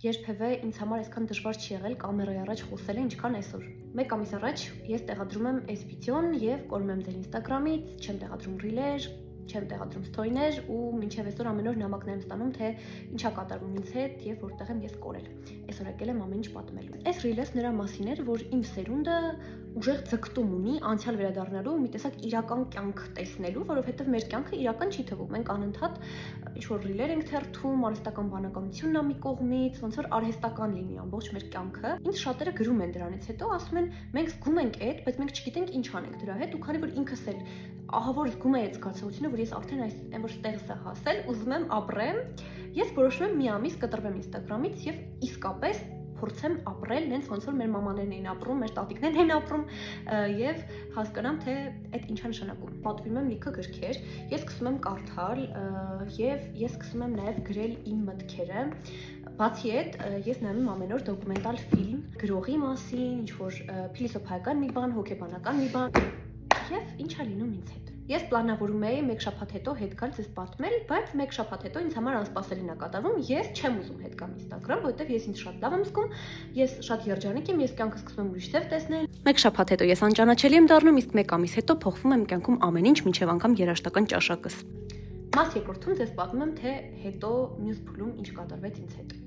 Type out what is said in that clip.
երբևէ ինձ համար այսքան դժվար չի եղել կամերայի առաջ խոսելը, ինչքան այսօր։ Մեկ ամիս առաջ ես տեղադրում եմ այս վիդեոն եւ կորում եմ ձեր Instagram-ից, չեմ տեղադրում ռիլեր, չեմ տեղադրում ստորիներ ու մինչև այսօր ամեն օր նամակներ եմ ստանում, թե ինչա կատարվում ինձ հետ եւ որտեղ եմ ես կորել։ Այսօր եկել եմ ամեն ինչ պատմելու։ Այս ռիլս նրա մասին էր, որ իմ սերունդը ուժեղ ձգտում ունի անցյալ վերադառնալու մի տեսակ իրական կյանք տեսնելու, որովհետեւ մեր կյանքը իրական չի թվում։ Մենք անընդհատ ինչ-որ ռիլեր ենք թերթում, արհեստական բանականությունն ա մի կողմից, ոնց որ արհեստական լինի ամբողջ մեր կյանքը։ Ինձ շատերը գրում են դրանից հետո, ասում են մենք զգում ենք այդ, բայց մենք չգիտենք ինչ անենք դրա հետ, ու քանի որ ինքս էլ ահավոր զգում եմ այդ զգացողությունը, որ ես արդեն այն որ ստեղս է հասել, ուզում եմ ապրեմ, ես որոշում եմ մի ամիս կտրվեմ Instagram-ից եւ իսկապես փորձեմ ապրել նենց ոնց որ մեր մամաներն էին ապրում, մեր տատիկներն էին ապրում եւ հասկանամ թե այդ ինչա նշանակում։ Պատվիրում եմ լիքը գրքեր, ես սկսում եմ կարդալ եւ ես սկսում եմ նաեւ գրել իմ մտքերը։ Բացի այդ, ես նայում եմ ամեն օր դոկումենտալ ֆիլմ գրողի մասին, ինչ որ փիլիսոփայական մի բան, հոգեբանական մի բան եւ ինչա լինում ինձ հետ։ Ես պլանավորում էի մեկ շաբաթ հետո հետ գալ ձեզ պատմել, բայց մեկ շաբաթ հետո ինձ համար անսպասելին է կատարվում։ Ես չեմ ուզում հետ գամ Instagram, որովհետև ես ինձ շատ լավ եմ զգում, ես շատ երջանիկ եմ, ես կյանքը սկսում եմ ուրիշ ձև տեսնել։ Մեկ շաբաթ հետո ես անճանաչելի եմ դառնում, իսկ մեկ ամիս հետո փոխվում եմ կյանքում ամեն ինչ, մինչև անգամ երաժշտական ճաշակս։ Մաս երկրորդում ձեզ պատմում եմ, թե հետո մյուս փուլում ինչ կատարվեց ինձ հետ։